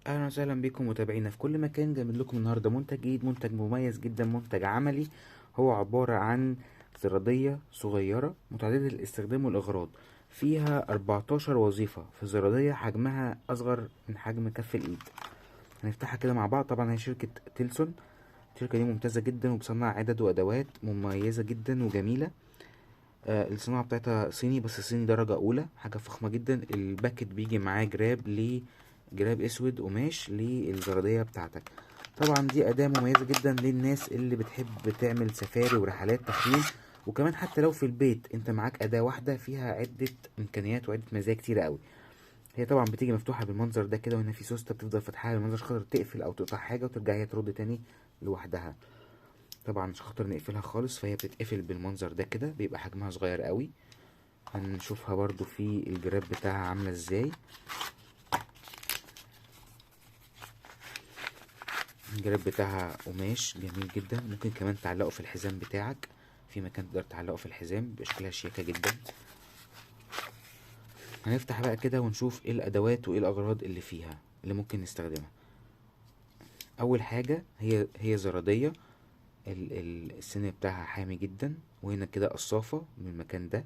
اهلا وسهلا بكم متابعينا في كل مكان. جايب لكم النهارده منتج جديد، منتج مميز جدا، منتج عملي. هو عبارة عن زرادية صغيرة متعددة الاستخدام والإغراض. فيها 14 وظيفة في زرادية حجمها أصغر من حجم كف الإيد. هنفتحها كده مع بعض. طبعا هي شركة تيلسون. الشركة دي ممتازة جدا وبتصنع عدد وأدوات مميزة جدا وجميلة. الصناعة بتاعتها صيني، بس صيني درجة أولى، حاجة فخمة جدا. الباكت بيجي معاه جراب اسود قماش للزرادية بتاعتك. طبعا دي أداة مميزة جدا للناس اللي بتحب تعمل سفاري ورحلات تخييم. وكمان حتى لو في البيت انت معاك أداة واحدة فيها عدة إمكانيات وعدة مزايا كتيرة قوي. هي طبعا بتيجي مفتوحة بالمنظر ده كده، وهنا في سوستة بتفضل فاتحاها بالمنظر عشان خاطر تقفل أو تقطع حاجة وترجع هي ترد تاني لوحدها. طبعا عشان خاطر نقفلها خالص فهي بتتقفل بالمنظر ده كده، بيبقى حجمها صغير قوي. هنشوفها برضو في الجراب بتاعها عاملة ازاي. الجراب بتاعها قماش جميل جدا، ممكن كمان تعلقه في الحزام بتاعك، في مكان تقدر تعلقه في الحزام، بشكلها شياكة جدا. هنفتح بقى كده ونشوف ايه الادوات وايه الاغراض اللي فيها اللي ممكن نستخدمها. اول حاجة هي زرادية. السن بتاعها حامي جدا، وهنا كده قصافة من المكان ده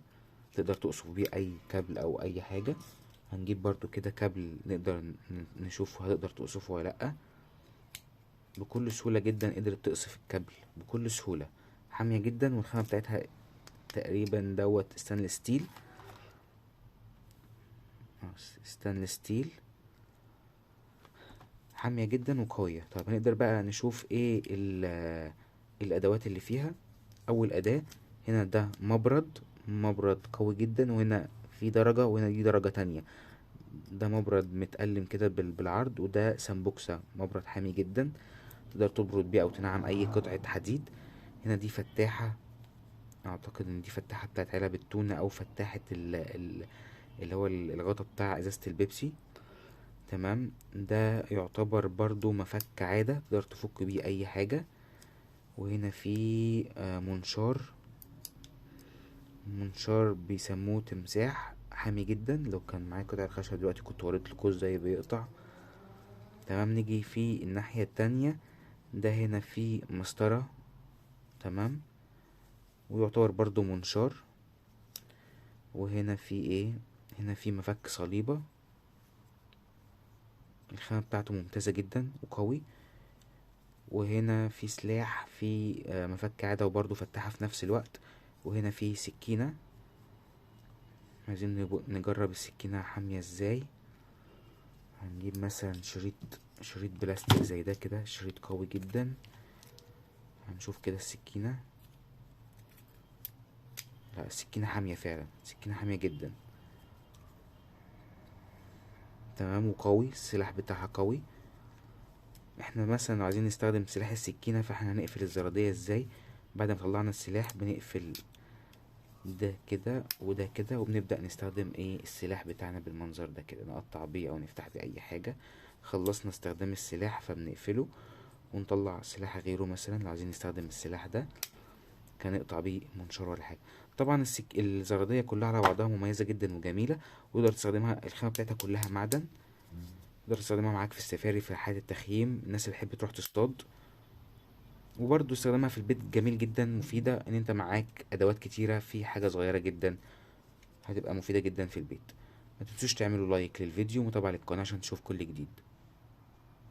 تقدر تقصف بيه اي كابل او اي حاجة. هنجيب برضو كده كابل نقدر نشوف هتقدر تقصفه ولا لأ. بكل سهولة جدا قدرت تقصف الكابل بكل سهولة. حامية جدا، والخامة بتاعتها تقريبا ستانلس ستيل. ستانلس ستيل حامية جدا وقوية. طب هنقدر بقى نشوف ايه الادوات اللي فيها. اول اداة هنا ده مبرد قوي جدا، وهنا في درجة وهنا دي درجة تانية. ده مبرد متقلم كده بالعرض، وده سمبوكسة مبرد حامي جدا تقدر تبرد بيه او تنعم اي قطعة حديد. هنا دي فتاحة، اعتقد ان دي فتاحة بتاعت علب التونة او فتاحة اللي هو الغطا بتاع ازازة البيبسي. تمام، ده يعتبر برضو مفك عادة تقدر تفك بيه اي حاجة. وهنا في منشار بيسموه تمساح حامي جدا. لو كان معايا قطع الخشب دلوقتي كنت وريت لكم ازاي بيقطع. تمام، نيجي في الناحية التانية. ده هنا في مسطرة. تمام، ويعتبر برضو منشار. وهنا في ايه؟ هنا في مفك صليبة. الخامة بتاعته ممتازة جدا وقوي. وهنا في سلاح، في مفك عادة وبرضو فتحة في نفس الوقت. وهنا في سكينة. عايزين نجرب السكينة حامية ازاي. هنجيب مثلا شريط بلاستيك زي ده كده، شريط قوي جدا. هنشوف كده السكينة. لا، السكينة حامية فعلا، السكينة حامية جدا. تمام، وقوي، السلاح بتاعها قوي. احنا مثلا لو عايزين نستخدم سلاح السكينة فاحنا هنقفل الزرادية ازاي. بعد ما طلعنا السلاح بنقفل ده كده وده كده، وبنبدأ نستخدم ايه السلاح بتاعنا بالمنظر ده كده، نقطع بيه او نفتح بيه اي حاجة. خلصنا استخدام السلاح فبنقفله ونطلع سلاح غيره. مثلا لو عايزين نستخدم السلاح ده كان نقطع بيه منشار ولا حاجة. طبعا الزرادية كلها على بعضها مميزة جدا وجميلة، وتقدر تستخدمها. الخامة بتاعتها كلها معدن، تقدر تستخدمها معاك في السفاري، في حالة التخييم، الناس اللي بتحب تروح تصطاد. وبرضه استخدامها في البيت جميل جدا، مفيدة ان انت معاك ادوات كتيرة في حاجة صغيرة جدا، هتبقى مفيدة جدا في البيت. ما تنسوش تعملوا لايك للفيديو ومتابعة للقناة عشان تشوف كل جديد.